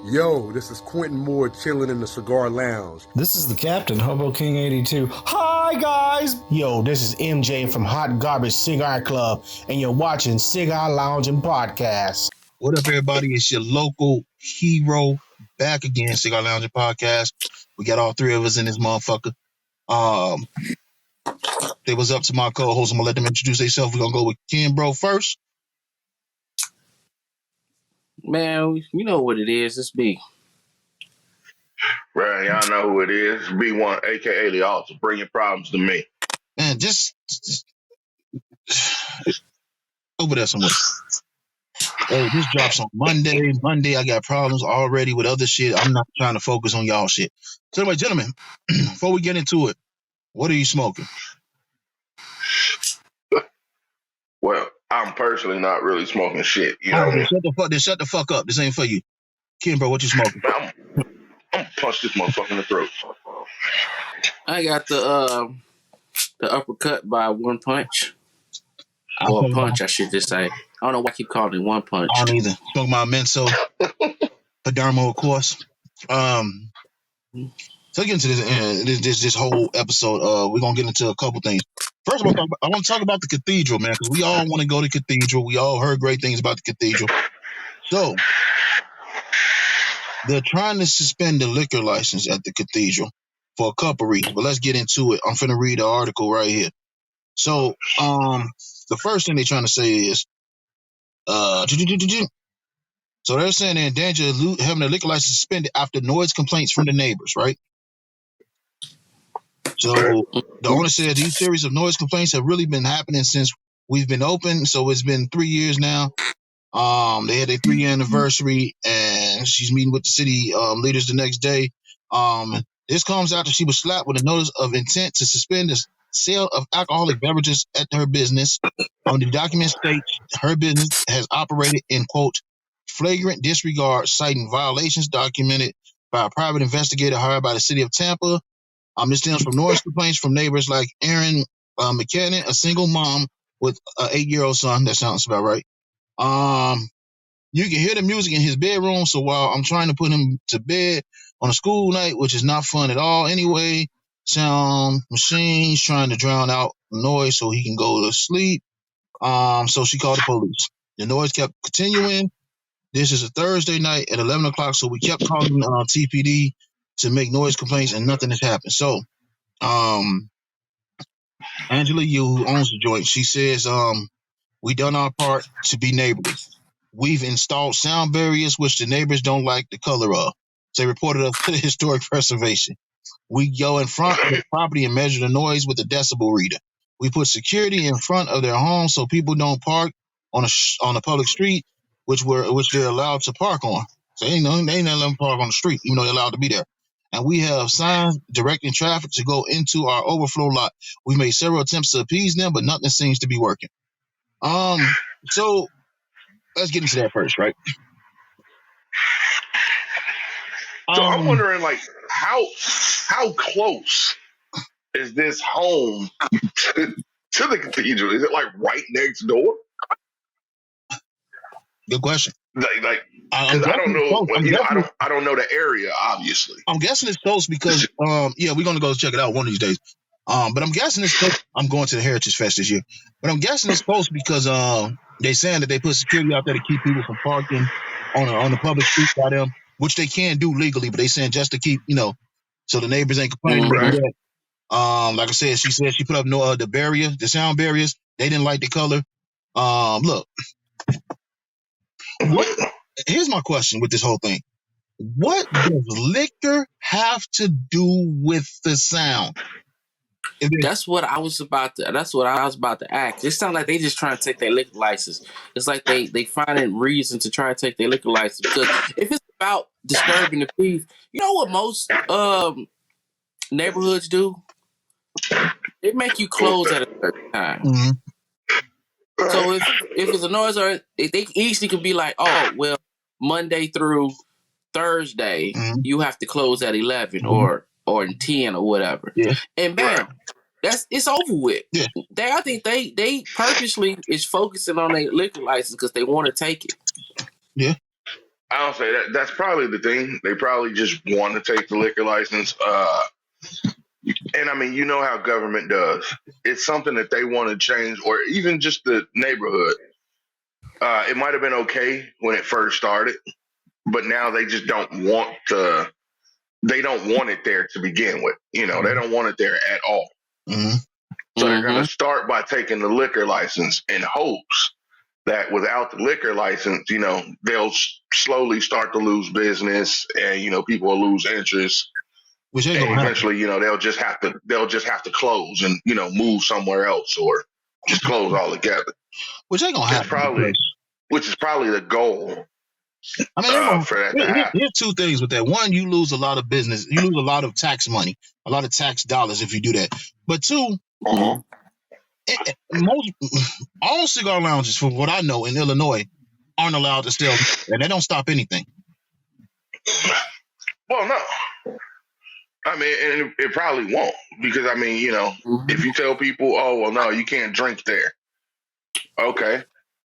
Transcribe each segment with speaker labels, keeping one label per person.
Speaker 1: Yo, this is Quentin Moore chilling in the cigar lounge.
Speaker 2: This is the captain, Hobo King 82. Hi, guys! Yo, this is MJ from Hot Garbage Cigar Club, and you're watching Cigar Loungin Podcast.
Speaker 3: What up, everybody? It's your local hero back again, Cigar Lounging Podcast. We got all three of us in this motherfucker. It was up to my co-host. I'm gonna let them introduce themselves. We're gonna go with Ken Bro first.
Speaker 4: Man, you know what it is. It's me.
Speaker 5: Right, y'all know who it is. B1, aka the Altar. Bring your problems to me.
Speaker 3: Man, just over there somewhere. Hey, this drops on Monday. Monday, I got problems already with other shit. I'm not trying to focus on y'all shit. So anyway, gentlemen, before we get into it, what are you smoking?
Speaker 5: Well, I'm personally not really smoking shit. You know what I mean?
Speaker 3: Shut the fuck up. This ain't for you. Ken Bro, what you smoking?
Speaker 5: I'm gonna punch this motherfucker in the throat.
Speaker 4: I got the uppercut by one punch. Or punch, I should just say. I don't know why I keep calling it one punch.
Speaker 3: I don't either. Smoking my Menso Padermo, of course. So get into this whole episode. We're gonna get into a couple things. First of all, I want to talk about the cathedral, man, because we all want to go to cathedral. We all heard great things about the cathedral. So they're trying to suspend the liquor license at the cathedral for a couple reasons. But let's get into it. I'm finna read the article right here. So the first thing they're trying to say is so they're saying they're in danger of having their liquor license suspended after noise complaints from the neighbors, right? So the owner said these series of noise complaints have really been happening since we've been open. So it's been 3 years now. They had their 3-year anniversary, and she's meeting with the city leaders the next day. This comes after she was slapped with a notice of intent to suspend the sale of alcoholic beverages at her business. The document states her business has operated in, quote, flagrant disregard, citing violations documented by a private investigator hired by the city of Tampa. This stems from noise complaints from neighbors like Aaron McKinnon, a single mom with an 8-year-old son. That sounds about right. You can hear the music in his bedroom, so while I'm trying to put him to bed on a school night, which is not fun at all anyway, sound machines trying to drown out noise so he can go to sleep. So she called the police. The noise kept continuing. This is a Thursday night at 11 o'clock, so we kept calling TPD to make noise complaints, and nothing has happened. So, Angela Yu, who owns the joint, she says, we done our part to be neighborly. We've installed sound barriers, which the neighbors don't like the color of. They reported up to the historic preservation. We go in front of the property and measure the noise with a decibel reader. We put security in front of their homes so people don't park on a public street, which they're allowed to park on. So they ain't not letting them park on the street, even though they're allowed to be there. And we have signs directing traffic to go into our overflow lot. We made several attempts to appease them, but nothing seems to be working. So let's get into that first, right?
Speaker 5: So I'm wondering, like, how close is this home to the cathedral? Is it like right next door?
Speaker 3: Good question.
Speaker 5: Like, because I don't know. I don't know the area. Obviously,
Speaker 3: I'm guessing it's close because we're gonna go check it out one of these days. But I'm guessing it's close. I'm going to the Heritage Fest this year, but I'm guessing it's close because they're saying that they put security out there to keep people from parking on the public street by them, which they can do legally, but they saying just to keep so the neighbors ain't complaining.
Speaker 5: Right.
Speaker 3: Like I said, she put up the sound barriers. They didn't like the color. Look, here's my question with this whole thing. What does liquor have to do with the sound?
Speaker 4: That's what I was about to ask. It sounds like they just trying to take their liquor license. It's like they finding reason to try to take their liquor license. Because if it's about disturbing the peace, you know what most neighborhoods do? They make you close at a certain time.
Speaker 3: Mm-hmm.
Speaker 4: So if it's a noise, or they easily could be like, oh well, Monday through Thursday, you have to close at 11 or 10 or whatever.
Speaker 3: Yeah.
Speaker 4: And bam, it's over with.
Speaker 3: Yeah.
Speaker 4: I think they purposely is focusing on their liquor license because they want to take it.
Speaker 3: Yeah.
Speaker 5: I'll say that that's probably the thing. They probably just want to take the liquor license. And I mean, you know how government does. It's something that they want to change, or even just the neighborhood. It might have been okay when it first started, but now they just don't want to. They don't want it there to begin with. You know, they don't want it there at all.
Speaker 3: Mm-hmm.
Speaker 5: So they're going to start by taking the liquor license in hopes that without the liquor license, you know, they'll slowly start to lose business, and you know, people will lose interest.
Speaker 3: Which ain't
Speaker 5: And
Speaker 3: gonna happen.
Speaker 5: eventually, you know, they'll just have to close and, you know, move somewhere else or just close altogether.
Speaker 3: Which ain't gonna happen.
Speaker 5: Which is probably the goal.
Speaker 3: I mean,
Speaker 5: for that to happen.
Speaker 3: Here's two things with that. One, you lose a lot of business. You lose a lot of tax money, a lot of tax dollars if you do that. But two, all cigar lounges, from what I know in Illinois, aren't allowed to sell, and they don't stop anything.
Speaker 5: Well, no. I mean, and it probably won't, because I mean, you know, if you tell people, oh, well, no, you can't drink there. Okay.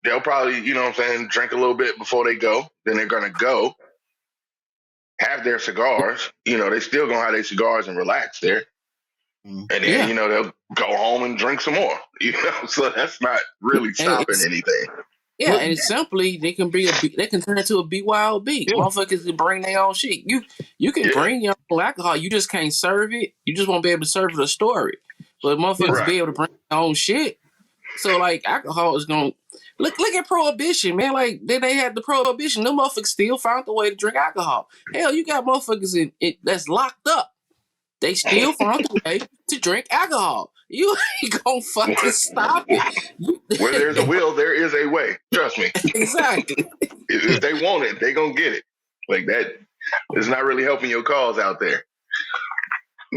Speaker 5: They'll probably, you know what I'm saying, drink a little bit before they go. Then they're going to go have their cigars. You know, they still going to have their cigars and relax there. And then, you know, they'll go home and drink some more. You know, so that's not really stopping anything.
Speaker 4: Yeah, and it's simply they can turn into a BYOB. Yeah. Motherfuckers can bring their own shit. You can bring your own alcohol. You just can't serve it. You just won't be able to serve it or store it. But motherfuckers be able to bring their own shit. So like alcohol is gonna look at Prohibition, man. Like then they had the Prohibition. Them motherfuckers still found a way to drink alcohol. Hell, you got motherfuckers in that's locked up. They still found a way to drink alcohol. You ain't gonna fucking stop it.
Speaker 5: Where there's a will, there is a way. Trust me.
Speaker 4: Exactly.
Speaker 5: If they want it, they gonna get it. Like that is not really helping your cause out there.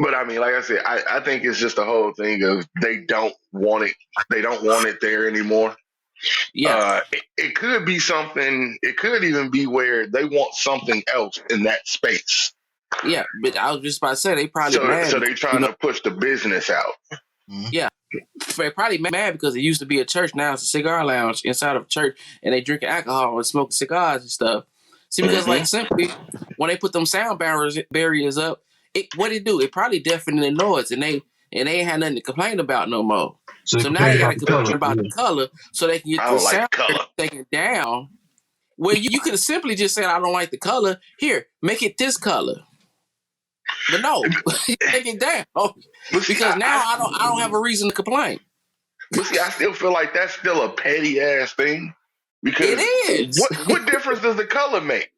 Speaker 5: But I mean, like I said, I think it's just the whole thing of they don't want it. They don't want it there anymore. Yeah. It could be something. It could even be where they want something else in that space.
Speaker 4: Yeah, but I was just about to say they probably mad.
Speaker 5: So they're trying to push the business out.
Speaker 4: Yeah, they're probably mad because it used to be a church. Now it's a cigar lounge inside of a church, and they drink alcohol and smoke cigars and stuff. See, because like simply when they put them sound barriers up, what it do? It probably deafen the noise, and they ain't had nothing to complain about no more. So now they got to complain about the color, so they can get the sound taken down. Well, you could have simply just said, "I don't like the color. Here, make it this color." But no, take it down because now I don't have a reason to complain.
Speaker 5: But see, I still feel like that's still a petty ass thing because
Speaker 4: it is.
Speaker 5: What difference does the color make?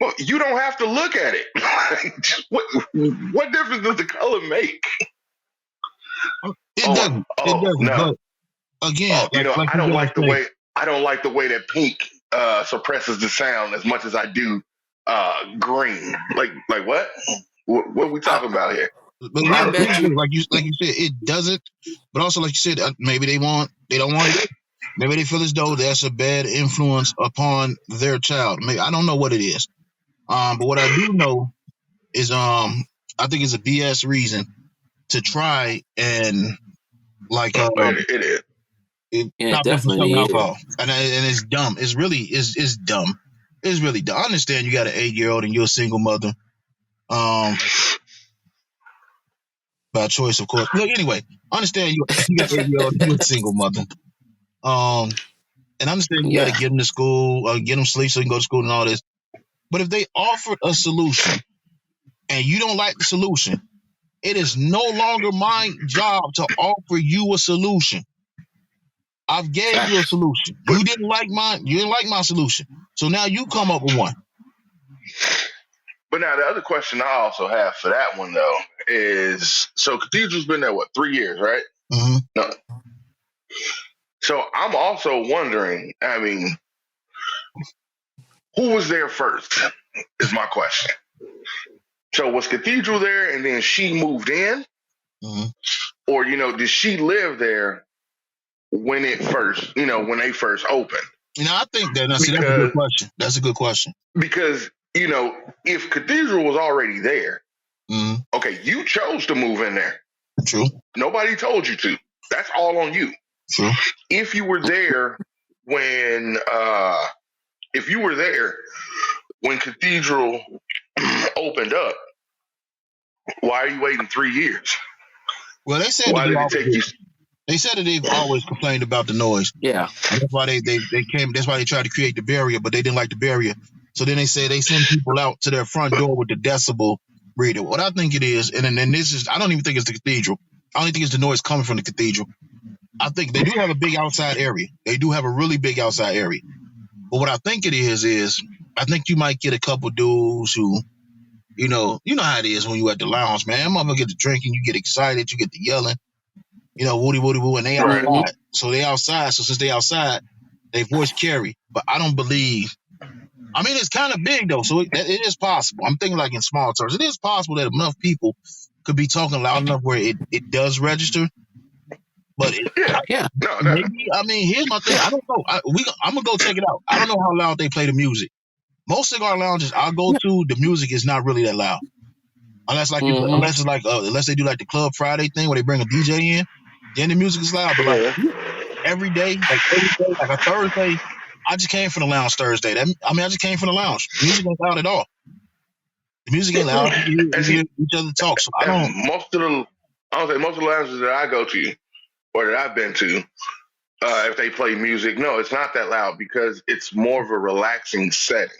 Speaker 5: Well, you don't have to look at it. What difference does the color make?
Speaker 3: It doesn't. No. But again,
Speaker 5: you know, I don't like the way that pink suppresses the sound as much as I do green. Like what? What are we talking about here?
Speaker 3: But like you said, it doesn't. But also, like you said, maybe they don't want it. Maybe they feel as though that's a bad influence upon their child. Maybe I don't know what it is. But what I do know is, I think it's a BS reason to try and like
Speaker 5: it is.
Speaker 3: Stop them from selling alcohol, and it's dumb. It's dumb. It's really dumb. I understand you got an 8-year-old and you're a single mother. By choice, of course. Look, anyway, understand you got 8-year-old, you're a single mother. And understand you got to get them to school, get them sleep so they can go to school and all this. But if they offered a solution and you don't like the solution, it is no longer my job to offer you a solution. I've gave you a solution. You didn't like mine. You didn't like my solution. So now you come up with one.
Speaker 5: But now the other question I also have for that one though is, so Cathedral's been there 3 years, right?
Speaker 3: Mm-hmm.
Speaker 5: No. So I'm also wondering. I mean, who was there first? Is my question. So was Cathedral there and then she moved in, or did she live there when it first, when they first opened?
Speaker 3: I think that that's a good question. That's a good question
Speaker 5: because. If Cathedral was already there, okay, you chose to move in there.
Speaker 3: True.
Speaker 5: Nobody told you to. That's all on you.
Speaker 3: True.
Speaker 5: If you were there when Cathedral opened up, why are you waiting 3 years?
Speaker 3: Well, they said
Speaker 5: Why
Speaker 3: that
Speaker 5: did it take you?
Speaker 3: they said that they've always complained about the noise.
Speaker 4: Yeah.
Speaker 3: That's why they came. That's why they tried to create the barrier, but they didn't like the barrier. So then they say they send people out to their front door with the decibel reader. What I think it is, and this is, I don't even think it's the Cathedral. I don't think it's the noise coming from the Cathedral. I think they do have a big outside area. They do have a really big outside area. But what I think it is I think you might get a couple dudes who, you know how it is when you at the lounge, man. I'm gonna get to drinking, you get excited, you get to yelling, woody woody woo, and they
Speaker 5: Right.
Speaker 3: outside. So they outside. So since they outside, they voice carry. But I don't believe. I mean, it's kind of big though, so it is possible. I'm thinking like in small terms, it is possible that enough people could be talking loud enough where it does register. But
Speaker 4: Yeah.
Speaker 5: No.
Speaker 3: maybe, I mean, here's my thing. I don't know. I'm gonna go check it out. I don't know how loud they play the music. Most cigar lounges I go to, the music is not really that loud, unless like unless they do like the Club Friday thing where they bring a DJ in, then the music is loud. But like every day, like a Thursday, I just came from the lounge Thursday. I just came from the lounge. The music ain't loud at all. The music ain't loud. You hear each other talk. So I don't.
Speaker 5: Most of the lounges that I go to or that I've been to, if they play music, no, it's not that loud because it's more of a relaxing setting.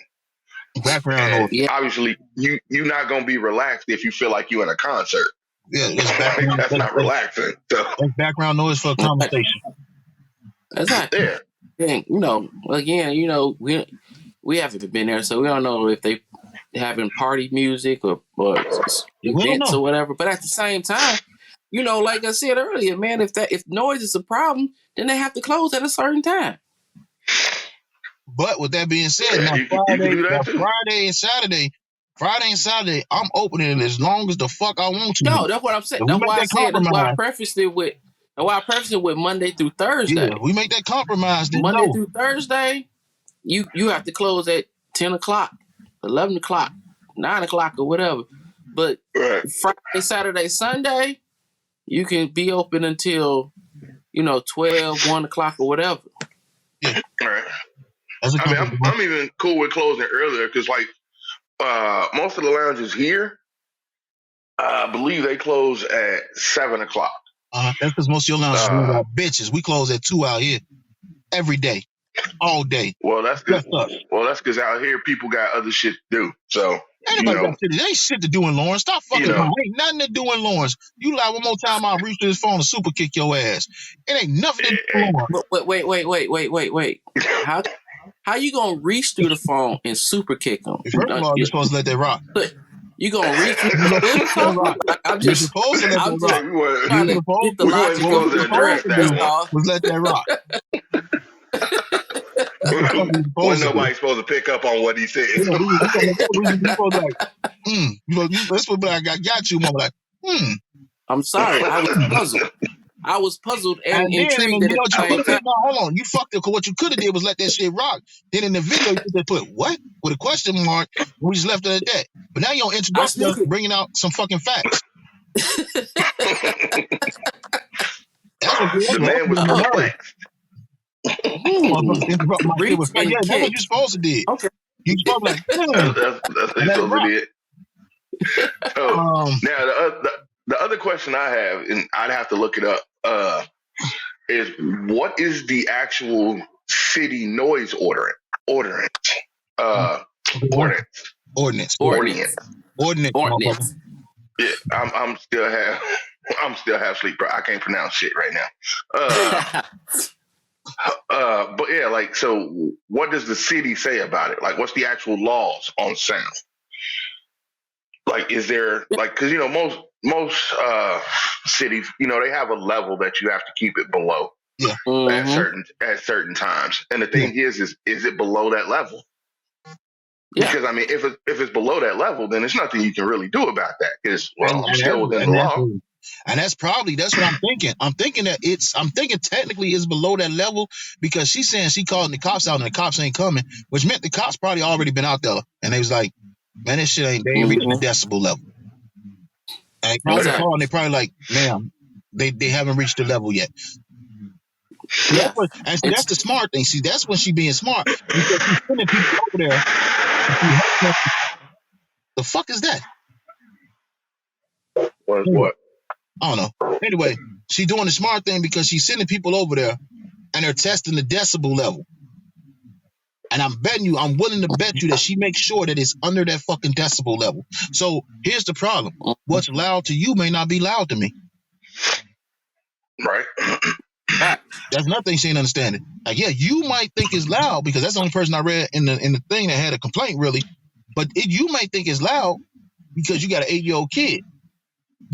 Speaker 3: Background noise.
Speaker 4: Yeah.
Speaker 5: Obviously, you're not gonna be relaxed if you feel like you're in a concert.
Speaker 3: Yeah, it's background.
Speaker 5: That's not relaxing. So
Speaker 3: it's background noise for a conversation.
Speaker 4: Exactly.
Speaker 5: Yeah.
Speaker 4: And again, we haven't been there, so we don't know if they having party music or events or whatever. But at the same time, like I said earlier, man, if noise is a problem, then they have to close at a certain time.
Speaker 3: But with that being said, Friday and Saturday, I'm opening it as long as the fuck I want to.
Speaker 4: No, that's what I'm saying. That's why I said. That's why I prefaced it with. That's why I prefaced it with Monday through Thursday.
Speaker 3: Yeah, we make that compromise.
Speaker 4: Monday through Thursday, you have to close at 10 o'clock, 11 o'clock, 9 o'clock, or whatever. But Friday, Saturday, Sunday, you can be open until 12, 1 o'clock, or whatever.
Speaker 3: Yeah.
Speaker 5: Right. I'm even cool with closing earlier because, like, most of the lounges here, I believe they close at 7 o'clock.
Speaker 3: That's because most of your lounges are bitches. We close at 2 out here every day, all day.
Speaker 5: Well, that's good. Well, that's because out here people got other shit to do. So
Speaker 3: there ain't shit to do in Lawrence. Stop fucking around. Ain't nothing to do in Lawrence. You lie one more time, I'll reach to this phone and super kick your ass. It ain't nothing to do in
Speaker 4: Lawrence. Wait. How you gonna reach through the phone and super kick them?
Speaker 3: First of all, you're supposed to let that rock.
Speaker 4: You gonna reach through the phone?
Speaker 3: You're supposed to let that rock.
Speaker 4: Trying to get the logic of the address.
Speaker 3: Was let that rock.
Speaker 5: When nobody's supposed to pick up on what he said.
Speaker 3: Let's put like I got you, mama. Like,
Speaker 4: I'm sorry, I was puzzled and intrigued.
Speaker 3: Hold on, you fucked it. Cause what you could have did was let that shit rock. Then in the video, you could have put what with a question mark. We just left it at that. But now you don't introduce us bringing out some fucking facts.
Speaker 5: The man was perplexed.
Speaker 3: Interrupt my shit with facts. Yeah, that's what you're supposed to do.
Speaker 4: Okay.
Speaker 3: You supposed to
Speaker 5: that's what you're supposed to do. Now the other question I have, and I'd have to look it up, is what is the actual city noise ordinance? Yeah, I'm still have sleep. I can't pronounce shit right now. But yeah, like, so what does the city say about it? Like, what's the actual laws on sound? Like, is there because most cities, they have a level that you have to keep it below at certain times. And the thing is it below that level? Yeah. Because if it's below that level, then there's nothing you can really do about that. Because I'm still within the law.
Speaker 3: And that's what I'm thinking. I'm thinking technically it's below that level because she's saying she calling the cops out and the cops ain't coming, which meant the cops probably already been out there and they was like, man, this shit ain't reaching the decibel level. And they probably like, ma'am, they haven't reached the level yet. Yeah. That's the smart thing. See, that's when she being smart because she's sending people over there The fuck is that?
Speaker 5: What?
Speaker 3: I don't know. Anyway, she's doing the smart thing because she's sending people over there and they're testing the decibel level. And I'm willing to bet you that she makes sure that it's under that fucking decibel level. So here's the problem. What's loud to you may not be loud to me.
Speaker 5: Right.
Speaker 3: That's another thing she ain't understanding. Like, yeah, you might think it's loud because that's the only person I read in the thing that had a complaint, really. But you might think it's loud because you got an 8-year-old kid.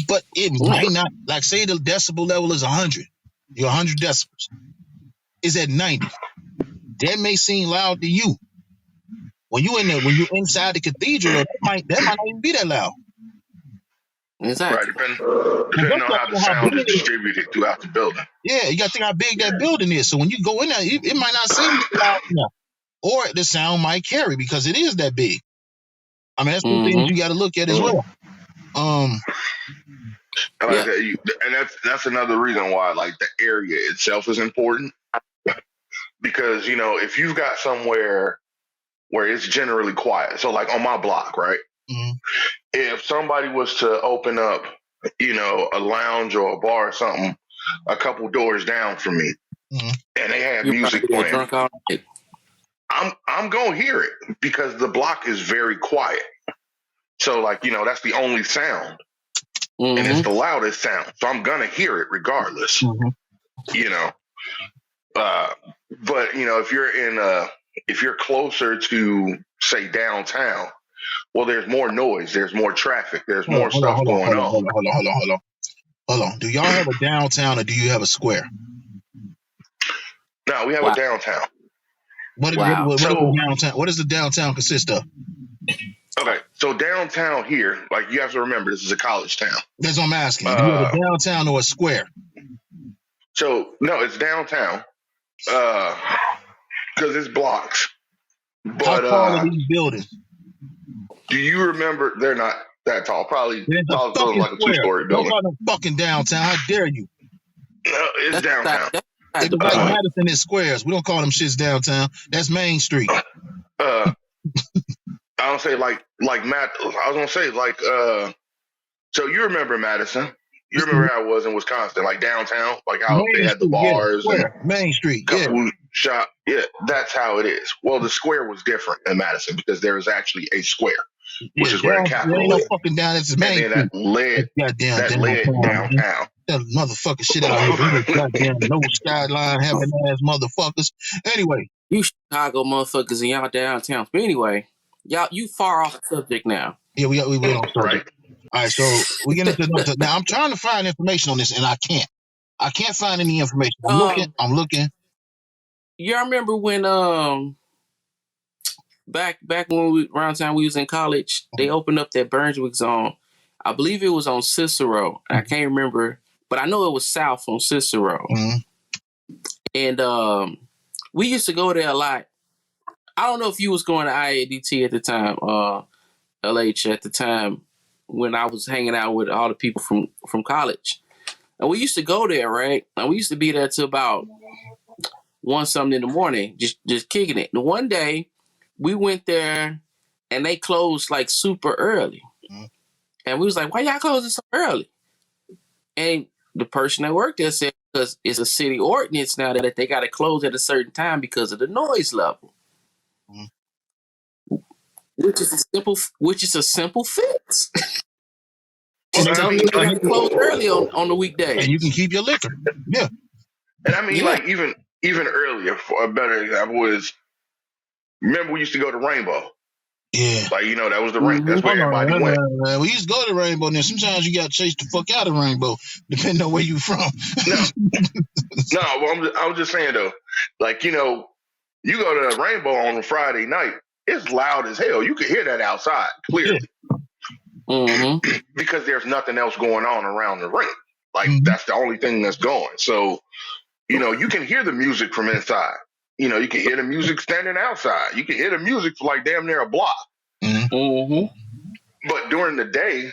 Speaker 3: But it might not. Like, say the decibel level is 100. You're 100 decibels. It's at 90. That may seem loud to you. When you're inside the cathedral, that might not even be that loud.
Speaker 4: Exactly.
Speaker 5: Right, depending on how the sound is distributed throughout the building.
Speaker 3: Yeah, you got to think how big that building is. So when you go in there, it might not seem loud enough. Or the sound might carry because it is that big. I mean, that's two things you got to look at as well.
Speaker 5: And that's another reason why, like, the area itself is important. Because, you know, if you've got somewhere where it's generally quiet, so like on my block, right?
Speaker 3: Mm-hmm.
Speaker 5: If somebody was to open up, you know, a lounge or a bar or something a couple doors down from me, and they have music playing, I'm gonna hear it because the block is very quiet. So, like, you know, that's the only sound, and it's the loudest sound. So I'm gonna hear it regardless. You know, but you know, if you're closer to, say, downtown, well, there's more noise, there's more traffic, there's more stuff going on.
Speaker 3: Hold on. Do y'all have a downtown or do you have a square?
Speaker 5: No, we have a downtown.
Speaker 3: What does the downtown consist of?
Speaker 5: Okay, so downtown here, like, you have to remember, this is a college town.
Speaker 3: That's what I'm asking. Do you have a downtown or a square?
Speaker 5: So, no, it's downtown. Because it's blocks. But,
Speaker 3: how tall are these buildings?
Speaker 5: Do you remember? They're not that tall. Probably tall, like a 2-story building.
Speaker 3: Don't call fucking downtown. How dare you?
Speaker 5: No, it's downtown.
Speaker 3: It's like Madison is squares. We don't call them shits downtown. That's Main Street.
Speaker 5: I don't say like Matt. I was gonna say like. So you remember Madison? You remember how it was in Wisconsin, like downtown, like how they had the bars and
Speaker 3: Main Street,
Speaker 5: shop. Yeah, that's how it is. Well, the square was different in Madison because there is actually a square, which is where the Capitol is.
Speaker 3: Fucking down. It's Main
Speaker 5: and then that led downtown.
Speaker 3: That motherfucker shit out here. Goddamn no skyline having ass motherfuckers. Anyway,
Speaker 4: you Chicago motherfuckers and y'all downtown. But anyway, you far off the subject now.
Speaker 3: Yeah, we went on subject. Right. All right, so we get into now. I'm trying to find information on this, and I can't. I can't find any information. I'm looking.
Speaker 4: Yeah, I remember when back when around time we was in college, they opened up that Brunswick zone. I believe it was on Cicero. I can't remember, but I know it was south on Cicero. And we used to go there a lot. I don't know if you was going to IADT at the time, LH at the time, when I was hanging out with all the people from college. And we used to go there, right? And we used to be there till about 1 something in the morning, just kicking it. And one day we went there and they closed like super early. And we was like, why y'all closing so early? And the person that worked there said, because it's a city ordinance now that they got to close at a certain time because of the noise level. Which is a simple fix. Tell me you got to close early on the weekday,
Speaker 3: and you can keep your liquor. Yeah,
Speaker 5: and I mean, like even earlier. For a better example is, remember we used to go to Rainbow.
Speaker 3: Yeah,
Speaker 5: like that was the ring. That's where everybody went.
Speaker 3: We used to go to Rainbow, and then sometimes you got chased the fuck out of Rainbow, depending on where you from.
Speaker 5: No, well, I was just saying though, like you go to Rainbow on a Friday night. It's loud as hell. You can hear that outside clearly. Because there's nothing else going on around the ring. Like that's the only thing that's going. So, you can hear the music from inside. You can hear the music standing outside. You can hear the music for like damn near a block. But during the day,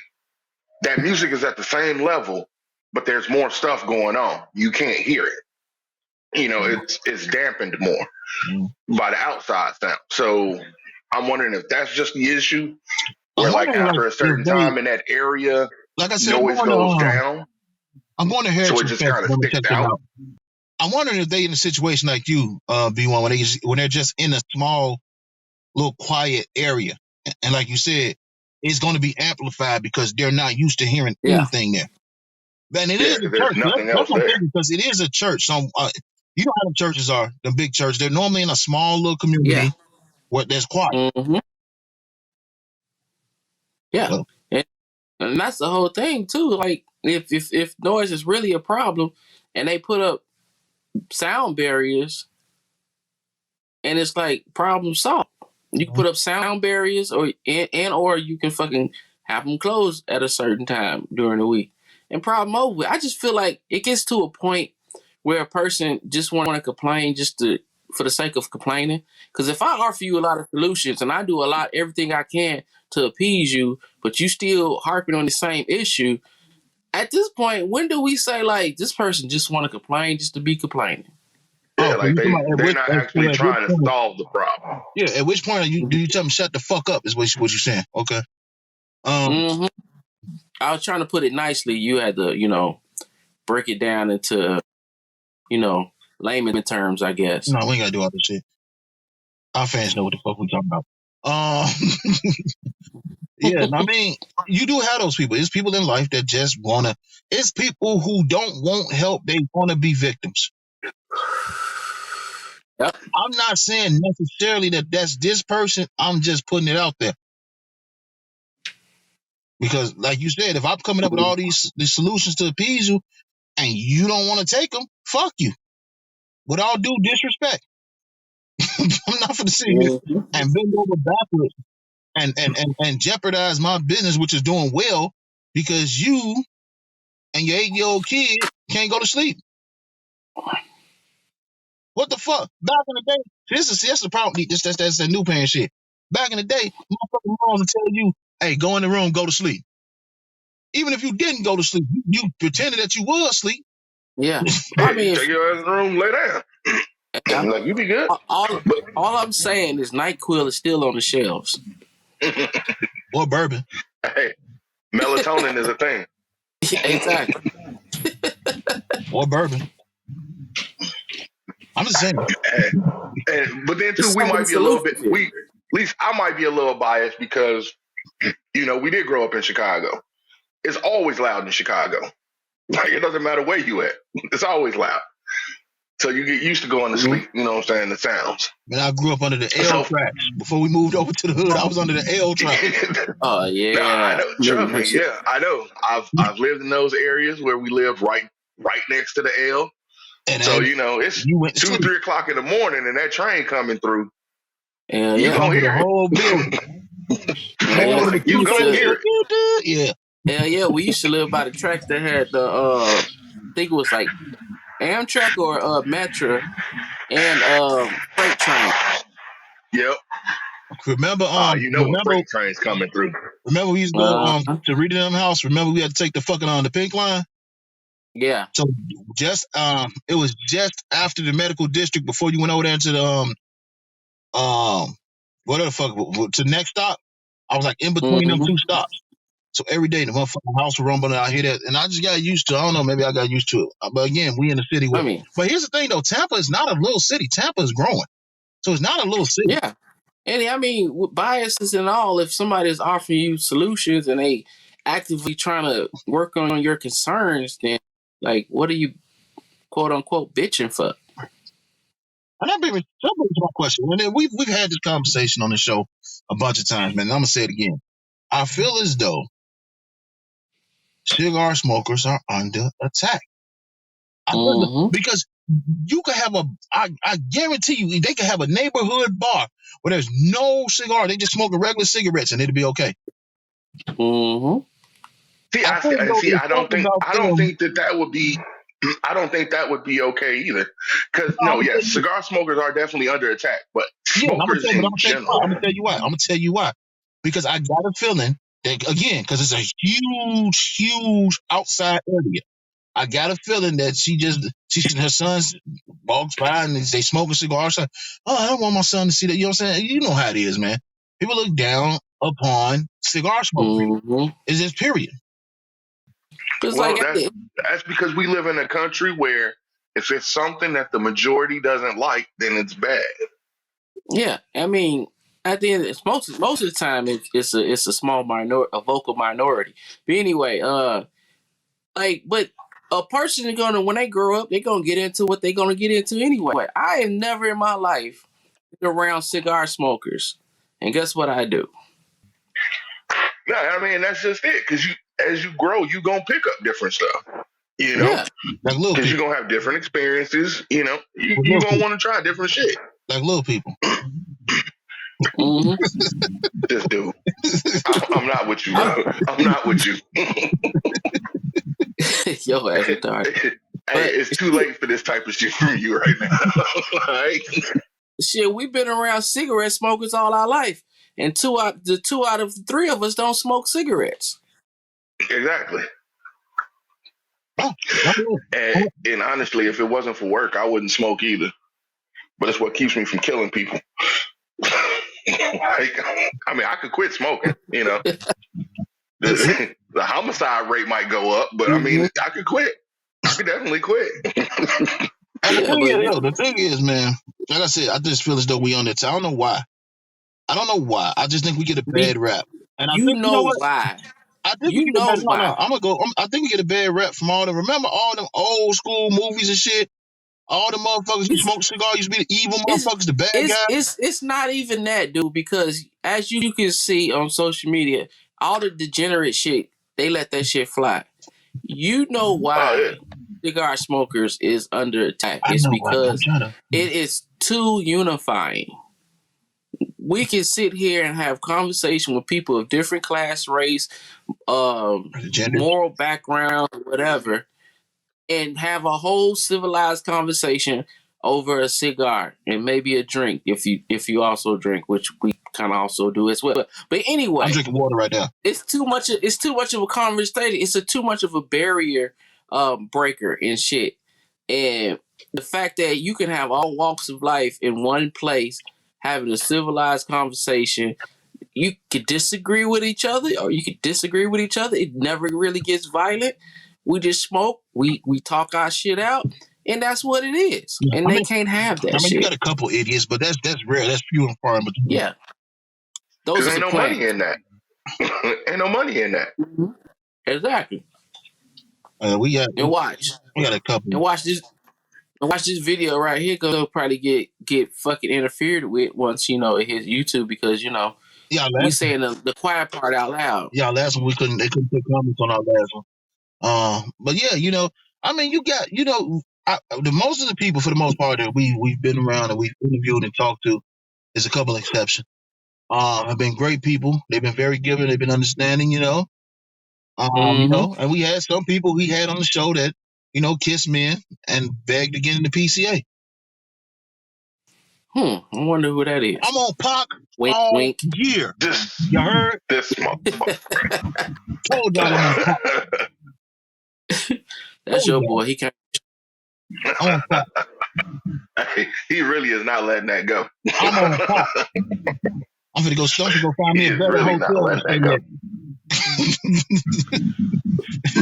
Speaker 5: that music is at the same level, but there's more stuff going on. You can't hear it. It's dampened more by the outside sound. So I'm wondering if that's just the issue,
Speaker 3: I'm
Speaker 5: where like
Speaker 3: wondering, like,
Speaker 5: after a
Speaker 3: if
Speaker 5: certain
Speaker 3: they,
Speaker 5: time in that area,
Speaker 3: like I said,
Speaker 5: noise goes down,
Speaker 3: I'm going to
Speaker 5: so it
Speaker 3: Heritage
Speaker 5: just
Speaker 3: Fest.
Speaker 5: kind of
Speaker 3: I'm gonna
Speaker 5: sticks
Speaker 3: check them
Speaker 5: out.
Speaker 3: out. I'm wondering if they in a situation like you, B1, when they're just in a small, little quiet area, and like you said, it's going to be amplified because they're not used to hearing
Speaker 4: Yeah,
Speaker 3: anything there. And it
Speaker 5: Yeah,
Speaker 3: is a
Speaker 5: because there's
Speaker 3: church. So
Speaker 5: nothing
Speaker 3: that's
Speaker 5: else
Speaker 3: what I'm
Speaker 5: there.
Speaker 3: thinking, because it is a church. So you know how the churches are, the big church. They're normally in a small little
Speaker 4: yeah,
Speaker 3: community where there's quiet.
Speaker 4: yeah,
Speaker 3: So,
Speaker 4: and that's the whole thing too. Like if noise is really a problem, and they put up sound barriers, and it's like problem solved. You can put up sound barriers, or you can fucking have them closed at a certain time during the week, and problem over. I just feel like it gets to a point where a person just want to complain just to for the sake of complaining. Because if I offer you a lot of solutions and I do everything I can to appease you, but you still harping on the same issue, at this point, when do we say like this person just want to complain just to be complaining?
Speaker 5: Yeah,
Speaker 3: so
Speaker 5: like
Speaker 3: you talking about
Speaker 5: they're not actually
Speaker 3: at which
Speaker 5: trying to
Speaker 3: point?
Speaker 5: solve the problem.
Speaker 3: Yeah, at which point do you tell them shut the fuck up? Is what you're saying? Okay.
Speaker 4: Mm-hmm. I was trying to put it nicely. You had to, break it down into, layman terms, I guess.
Speaker 3: No, we ain't gotta do all this shit. Our fans know what the fuck we talking about. Yeah, I mean, you do have those people. It's people in life that just wanna. It's people who don't want help. They wanna be victims.
Speaker 4: Yep.
Speaker 3: I'm not saying necessarily that that's this person. I'm just putting it out there because, like you said, if I'm coming up with all these solutions to appease you and you don't want to take them, fuck you. With all due disrespect, I'm not going to sit here
Speaker 4: Mm-hmm.
Speaker 3: and bend over backwards and jeopardize my business, which is doing well, because you and your 8-year-old kid can't go to sleep. What the fuck? Back in the day, that's the problem. That's that new parent shit. Back in the day, motherfucking moms would tell you, "Hey, go in the room, go to sleep." Even if you didn't go to sleep, you pretended that you was asleep.
Speaker 4: Yeah.
Speaker 5: Yeah,
Speaker 4: I
Speaker 5: you
Speaker 4: mean,
Speaker 5: take your ass in the room, lay down.
Speaker 4: yeah.
Speaker 5: Like, you be good.
Speaker 4: All I'm saying is NyQuil is still on the shelves.
Speaker 3: Or bourbon.
Speaker 5: Hey, melatonin is a thing.
Speaker 4: Exactly.
Speaker 3: Or bourbon. I'm just saying.
Speaker 5: But then too,
Speaker 4: There's
Speaker 5: we
Speaker 4: so many
Speaker 5: might be a little bit.
Speaker 4: solutions here.
Speaker 5: At least I might be a little biased because we did grow up in Chicago. It's always loud in Chicago. Like, it doesn't matter where you at. It's always loud. So you get used to going to sleep. You know what I'm saying? The sounds.
Speaker 3: Man, I grew up under the L
Speaker 5: So
Speaker 3: tracks. Before we moved over to the hood, I was under the L tracks.
Speaker 4: Oh
Speaker 5: nah, I
Speaker 4: yeah.
Speaker 5: know. Trust me. Yeah, I know. I've lived in those areas where we live right next to the L.
Speaker 3: And
Speaker 5: So it's
Speaker 3: you went to
Speaker 5: 2,
Speaker 3: sleep.
Speaker 5: 3 o'clock in the morning, and that train coming through.
Speaker 4: Yeah,
Speaker 5: You
Speaker 4: yeah.
Speaker 5: gonna
Speaker 3: Cover the
Speaker 5: hear it.
Speaker 3: whole building.
Speaker 4: Yeah,
Speaker 3: Man,
Speaker 5: You gonna hear it.
Speaker 3: yeah.
Speaker 4: Hell yeah, we used to live by the tracks that had the I think it was like Amtrak or Metra and freight train.
Speaker 5: Yep.
Speaker 3: Remember,
Speaker 5: When freight trains coming through.
Speaker 3: remember we used to go to Rita them house. Remember we had to take the fucking the pink line.
Speaker 4: Yeah.
Speaker 3: So it was just after the medical district before you went over there to the what the fuck to the next stop. I was like in between them
Speaker 4: Mm-hmm.
Speaker 3: two stops. So every day the motherfucking house was rumbling. I hear that, and I just got used to it. I don't know, maybe I got used to it. But again, we in the city
Speaker 4: I mean,
Speaker 3: but here's the thing though, Tampa is not a little city. Tampa is growing. So it's not a little city.
Speaker 4: yeah. And I mean, with biases and all, if somebody's offering you solutions and they actively trying to work on your concerns, then like, what are you quote unquote bitching for?
Speaker 3: And that brings me to my question. And then we've had this conversation on the show a bunch of times, man. And I'm gonna say it again. I feel as though cigar smokers are under attack.
Speaker 4: Mm-hmm.
Speaker 3: Because you could have I guarantee you, they could have a neighborhood bar where there's no cigar. They just smoking regular cigarettes and it'll be okay.
Speaker 4: Mm-hmm.
Speaker 5: I don't think that would be. I don't think that would be okay either. Because cigar smokers are definitely under attack, but smokers in general.
Speaker 3: I'm gonna tell you why. Because I got a feeling that again, because it's a huge outside area. I got a feeling that her sons walks by and they smoking cigars. Like, oh, I don't want my son to see that. You know what I'm saying? You know how it is, man. People look down upon cigar smoking.
Speaker 4: Mm-hmm.
Speaker 3: Is this period?
Speaker 4: It's
Speaker 5: Well,
Speaker 4: like
Speaker 5: that's because we live in a country where if it's something that the majority doesn't like, then it's bad.
Speaker 4: yeah. I mean, at the end, most of the time, it's a small minority, a vocal minority. But anyway, but a person is gonna when they grow up, they're gonna get into what they're gonna get into anyway. I have never in my life been around cigar smokers, and guess what I do?
Speaker 5: No, I mean that's just it. Because as you grow, you gonna pick up different stuff. You know,
Speaker 4: Yeah.
Speaker 3: Like little
Speaker 5: because you're
Speaker 3: people.
Speaker 5: gonna have different experiences. You know,
Speaker 3: Like
Speaker 5: you
Speaker 3: little
Speaker 5: gonna
Speaker 3: people.
Speaker 5: want to try different shit.
Speaker 3: Like little people.
Speaker 4: Mm-hmm.
Speaker 5: Just do. I'm not with you, bro. I'm not with you.
Speaker 4: Yo, ass retarded.
Speaker 5: Hey,
Speaker 4: But
Speaker 5: it's too late for this type of shit from you right now. All right?
Speaker 4: shit, we've been around cigarette smokers all our life, and two out of the three of us don't smoke cigarettes.
Speaker 5: Exactly.
Speaker 3: Oh,
Speaker 5: And honestly, if it wasn't for work, I wouldn't smoke either. But it's what keeps me from killing people. Like, I mean, I could quit smoking. You know, the homicide rate might go up, but I mean, I could quit. I could definitely quit.
Speaker 3: And
Speaker 4: Yeah, but
Speaker 3: the thing is, man, like I said, I just feel as though we on it. I don't know why. I just think we get a bad rap. And I
Speaker 4: you
Speaker 3: think, you know
Speaker 4: know
Speaker 3: what?
Speaker 4: why?
Speaker 3: I think we
Speaker 4: You
Speaker 3: get a bad.
Speaker 4: know
Speaker 3: No,
Speaker 4: why?
Speaker 3: I'm gonna go. I think we get a bad rap from all them. Remember all them old school movies and shit. All the motherfuckers who
Speaker 4: It's
Speaker 3: smoke cigars used to be the evil
Speaker 4: it's
Speaker 3: motherfuckers, the bad guys.
Speaker 4: it's not even that, dude. Because as you can see on social media, all the degenerate shit, they let that shit fly. You know
Speaker 5: Oh yeah,
Speaker 4: why cigar smokers is under attack?
Speaker 3: I
Speaker 4: It's
Speaker 3: know. I'm
Speaker 4: because
Speaker 3: trying to.
Speaker 4: it is too unifying. We can sit here and have conversation with people of different class, race,
Speaker 3: The genders.
Speaker 4: moral background, whatever, and have a whole civilized conversation over a cigar and maybe a drink if you also drink, which we kind of also do as well. But
Speaker 3: I'm
Speaker 4: anyway,
Speaker 3: drinking water right now.
Speaker 4: it's too much. It's too much of a conversation. It's too much of a barrier breaker and shit. And the fact that you can have all walks of life in one place, having a civilized conversation. You could disagree with each other, or you could disagree with each other. It never really gets violent. We just smoke. We talk our shit out, and that's what it is.
Speaker 3: Yeah.
Speaker 4: And they can't have that
Speaker 3: You
Speaker 4: shit.
Speaker 3: got a couple idiots, but that's rare. That's few and far in between.
Speaker 4: Yeah, those
Speaker 5: because
Speaker 4: are
Speaker 5: ain't
Speaker 4: the
Speaker 5: no money
Speaker 4: planners.
Speaker 5: in that. Ain't no money in that.
Speaker 4: Mm-hmm. Exactly.
Speaker 3: We got
Speaker 4: And watch.
Speaker 3: a couple.
Speaker 4: And watch this. And watch this video right here. Cause they'll probably get fucking interfered with once it hits YouTube because
Speaker 3: Yeah,
Speaker 4: we saying the quiet part out loud.
Speaker 3: yeah, last one they couldn't put comments on our last one. But yeah, I mean, you got, the most of the people for the most part that we've been around and we've interviewed and talked to, there's a couple exceptions. Have been great people. They've been very giving. They've been understanding.
Speaker 4: Mm-hmm.
Speaker 3: And we had some people we had on the show that kissed men and begged to get into PCA.
Speaker 4: I wonder who that is.
Speaker 3: I'm on Pac
Speaker 4: Wink,
Speaker 3: all
Speaker 4: wink.
Speaker 3: year.
Speaker 5: This
Speaker 3: You heard?
Speaker 5: this motherfucker.
Speaker 3: Told y'all I'm on Pac.
Speaker 4: That's your boy. He can't.
Speaker 3: I'm on Pac.
Speaker 5: He really is not letting that go.
Speaker 3: I'm on Pac. I'm gonna go find me a
Speaker 5: He's
Speaker 3: better
Speaker 5: really not
Speaker 3: hotel
Speaker 5: letting
Speaker 3: to stay
Speaker 5: that
Speaker 3: at.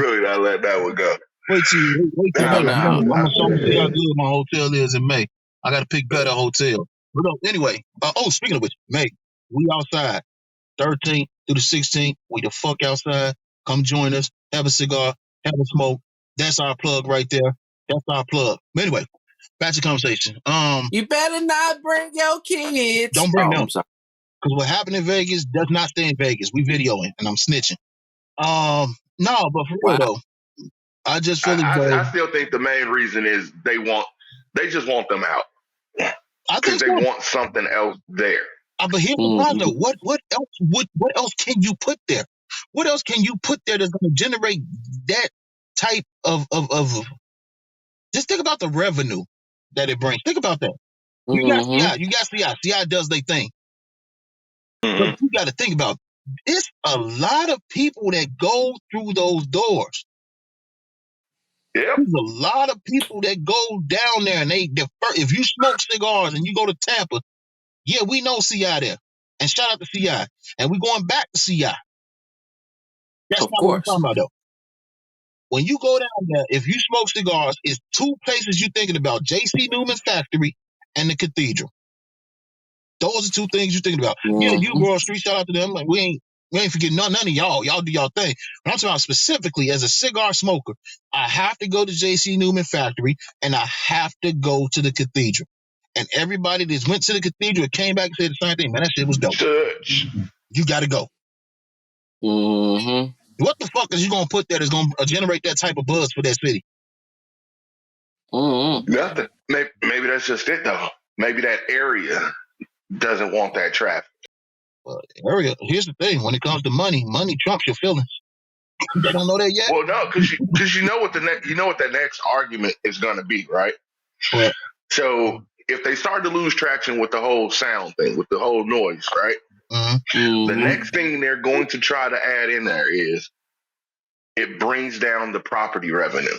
Speaker 5: Really not letting that one go.
Speaker 3: Wait till
Speaker 4: No,
Speaker 3: May. I'm
Speaker 4: no.
Speaker 3: gonna see how good my hotel is in May. I gotta pick better hotel. But no, anyway, speaking of which, May, we outside 13th through the 16th. We the fuck outside. Come join us. Have a cigar. Have a smoke. That's our plug right there. That's our plug. But anyway, back to conversation.
Speaker 4: You better not bring your kids.
Speaker 3: Don't bring them.
Speaker 4: I'm sorry.
Speaker 3: Because what happened in Vegas does not stay in Vegas. We videoing and I'm snitching. No, but for real though, I just feel as though
Speaker 5: I still think the main reason is they just want them out
Speaker 3: I
Speaker 5: because
Speaker 3: think
Speaker 5: they
Speaker 3: so.
Speaker 5: want something else there.
Speaker 3: But here's the problem though. What else can you put there? What else can you put there that's going to generate that type of just think about the revenue that it brings. Think about that. You got CI. You got CI. CI does their thing. But you got to think about it's a lot of people that go through those doors.
Speaker 5: Yep.
Speaker 3: There's a lot of people that go down there and if you smoke cigars and you go to Tampa, yeah, we know CI there. And shout out to CI. And we're going back to CI. That's
Speaker 4: Of
Speaker 3: not what we're
Speaker 4: course.
Speaker 3: talking about, though. When you go down there, if you smoke cigars, it's two places you're thinking about: J.C. Newman's factory and the Cathedral. Those are two things you're thinking about. Yeah, you World Street, shout out to them. Like we ain't forgetting none of y'all. Y'all do y'all thing. But I'm talking about specifically as a cigar smoker, I have to go to J.C. Newman factory and I have to go to the Cathedral. And everybody that went to the Cathedral came back and said the same thing. Man, that shit was dope.
Speaker 5: Touch.
Speaker 3: You got to go.
Speaker 4: Mm-hmm.
Speaker 3: What the fuck is you gonna put that is gonna generate that type of buzz for that city?
Speaker 4: Mm-hmm.
Speaker 5: Nothing. Maybe that's just it though. Maybe that area doesn't want that traffic.
Speaker 3: Area. Here's the thing: when it comes to money, money trumps your feelings. They don't know that yet.
Speaker 5: Well, no, because you know what that next argument is going to be, right?
Speaker 3: What?
Speaker 5: So if they start to lose traction with the whole sound thing, with the whole noise, right?
Speaker 3: Mm-hmm.
Speaker 5: The next thing they're going to try to add in there is it brings down the property revenue.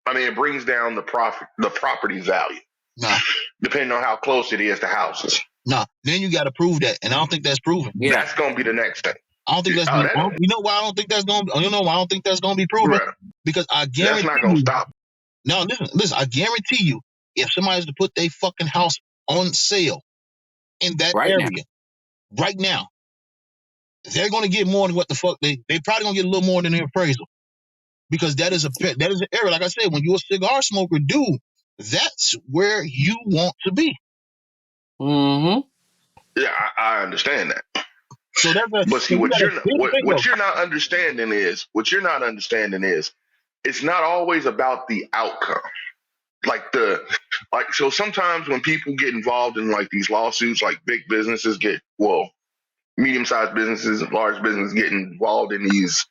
Speaker 5: I mean, it brings down the property value.
Speaker 3: Nah.
Speaker 5: Depending on how close it is to houses.
Speaker 3: Nah. Then you got to prove that, and I don't think that's proven.
Speaker 4: Yeah.
Speaker 5: That's going to be the next thing.
Speaker 3: I don't think that's. You know why I don't think that's going. You know why I don't think that's going to be proven?
Speaker 5: Right.
Speaker 3: Because I guarantee
Speaker 5: that's not going to stop.
Speaker 3: No, listen. I guarantee you, if somebody's to put their fucking house on sale in that area right now, they're going to get more than what the fuck they probably going to get a little more than their appraisal. Because that is an area, like I said, when you're a cigar smoker, dude, that's where you want to be.
Speaker 4: Mm-hmm.
Speaker 5: Yeah, I understand that.
Speaker 3: So that's
Speaker 5: but see, what you're not understanding is it's not always about the outcome. So sometimes when people get involved in like these lawsuits, like big businesses medium-sized businesses and large businesses get involved in these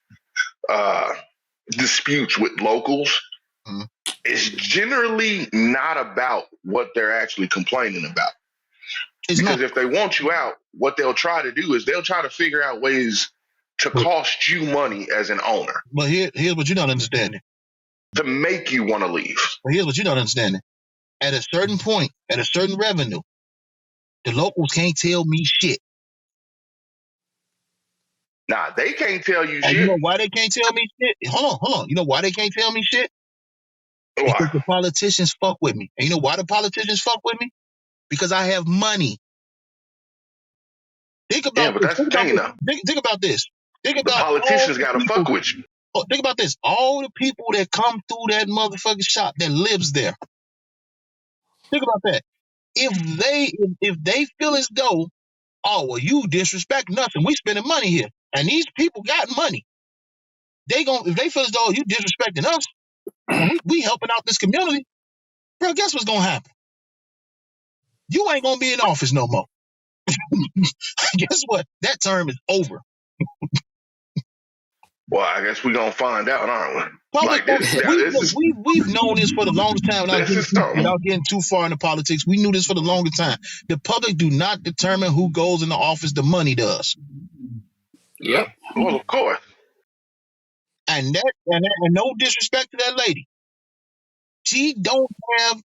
Speaker 5: disputes with locals.
Speaker 3: Mm-hmm.
Speaker 5: It's generally not about what they're actually complaining about. Because if they want you out, what they'll try to do is they'll try to figure out ways to cost you money as an owner.
Speaker 3: But here's what you're not understanding.
Speaker 5: To make you want to leave.
Speaker 3: But here's what you're not understanding. At a certain point, at a certain revenue, the locals can't tell me shit.
Speaker 5: Nah, they can't tell you
Speaker 3: and
Speaker 5: shit.
Speaker 3: You know why they can't tell me shit? Hold on. You know why they can't tell me shit?
Speaker 5: Why?
Speaker 3: Because the politicians fuck with me. And you know why the politicians fuck with me? Because I have money. Think about
Speaker 5: but that's the thing, though.
Speaker 3: Think about this. Think
Speaker 5: the
Speaker 3: about
Speaker 5: politicians got to fuck with you.
Speaker 3: Think about this. All the people that come through that motherfucking shop that lives there. Think about that. If they feel as though, oh, well, you disrespect nothing. We spending money here. And these people got money. If they feel as though you disrespecting us, we helping out this community, bro, guess what's going to happen? You ain't going to be in office no more. Guess what? That term is over.
Speaker 5: Well, I guess we're going to find out, aren't
Speaker 3: we? We've known this for the longest time without getting too far into politics. We knew this for the longest time. The public do not determine who goes into office. The money does.
Speaker 4: Yep.
Speaker 5: Well, of course.
Speaker 3: And no disrespect to that lady. She don't have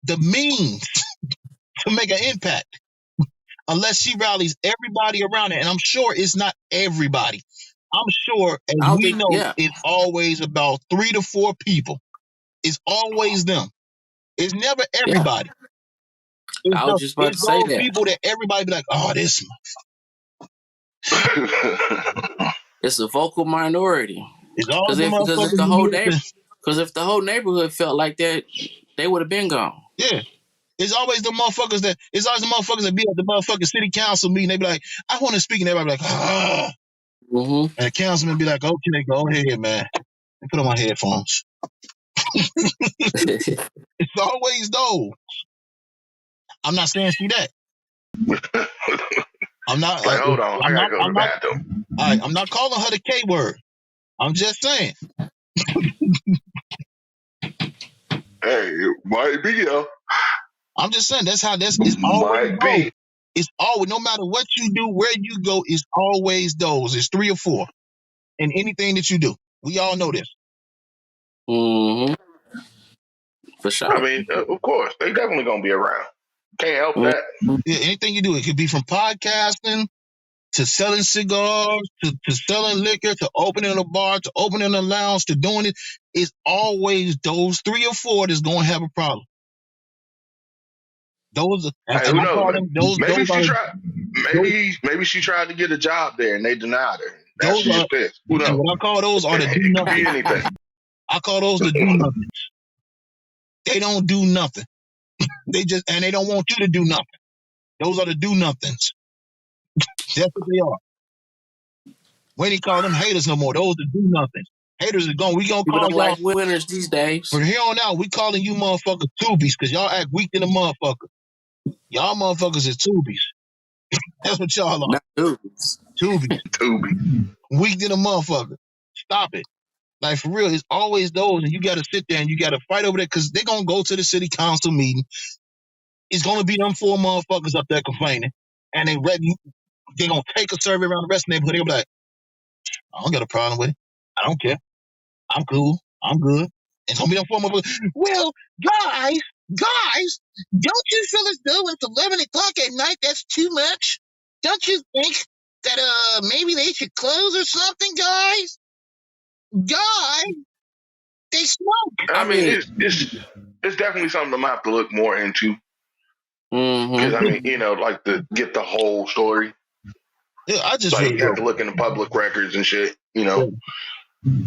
Speaker 3: the means to make an impact unless she rallies everybody around it. And I'm sure it's not everybody. I'm sure, it's always about 3 to 4 people. It's always them. It's never everybody.
Speaker 4: I was just about to say that.
Speaker 3: People that everybody be like, oh, this
Speaker 4: it's a vocal minority.
Speaker 5: Because
Speaker 4: if the whole neighborhood felt like that, they would have been gone.
Speaker 3: Yeah. It's always the motherfuckers that be at the motherfucking city council meeting. They be like, I want to speak, and everybody be like, ah.
Speaker 4: Mm-hmm.
Speaker 3: And the councilman be like, okay, go ahead, man. And put on my headphones. It's always those. I'm not saying see that. I'm not
Speaker 5: like, hold on, I gotta go to the bathroom.
Speaker 3: I'm not calling her the K word. I'm just saying.
Speaker 5: Hey, it might be, yo.
Speaker 3: I'm just saying it's always those. It's always, no matter what you do, where you go, it's always those. It's 3 or 4 in anything that you do. We all know this.
Speaker 4: Mm-hmm. For sure.
Speaker 5: I mean, of course, they definitely gonna be around. Can't help that.
Speaker 3: Yeah, anything you do, it could be from podcasting to selling cigars, to selling liquor, to opening a bar, to opening a lounge, to doing it, it's always those 3 or 4 that's going to have a problem. Those, and
Speaker 5: Hey, who
Speaker 3: I call
Speaker 5: knows?
Speaker 3: them those
Speaker 5: Maybe she
Speaker 3: are
Speaker 5: tried.
Speaker 3: those,
Speaker 5: Maybe she tried to get a job there and they denied her. Now
Speaker 3: those
Speaker 5: she's
Speaker 3: are,
Speaker 5: pissed. Who
Speaker 3: and
Speaker 5: knows?
Speaker 3: what I call those are the do
Speaker 5: It could be
Speaker 3: nothing.
Speaker 5: anything.
Speaker 3: I call those the do nothing. They don't do nothing. They don't want you to do nothing. Those are the do nothings. That's what they are. We ain't call them haters no more. Those are do nothings. Haters are gone. We gonna
Speaker 4: People
Speaker 3: call
Speaker 4: don't
Speaker 3: y'all
Speaker 4: like winners these days.
Speaker 3: from here on out. We calling you motherfuckers tubies because y'all act weak than a motherfucker. Y'all motherfuckers is tubies. That's what y'all are.
Speaker 4: Not dudes.
Speaker 3: Tubies.
Speaker 5: Tubi.
Speaker 3: Weak than a motherfucker. Stop it. Like for real, it's always those, and you got to sit there and you got to fight over that because they're gonna go to the city council meeting. It's gonna be them 4 motherfuckers up there complaining, and they gonna take a survey around the rest of the neighborhood. They'll be like, I don't got a problem with it. I don't care. I'm cool. I'm good. It's gonna be them 4 motherfuckers. Well, guys, don't you feel as though it's 11 o'clock at night? That's too much. Don't you think that maybe they should close or something, guys? Guys, they smoke.
Speaker 5: I mean, it's definitely something I'm gonna have to look more into because I mean, like to get the whole story.
Speaker 3: Yeah, I just
Speaker 5: Like
Speaker 3: really
Speaker 5: you have to look in the public records and shit.
Speaker 3: I mean,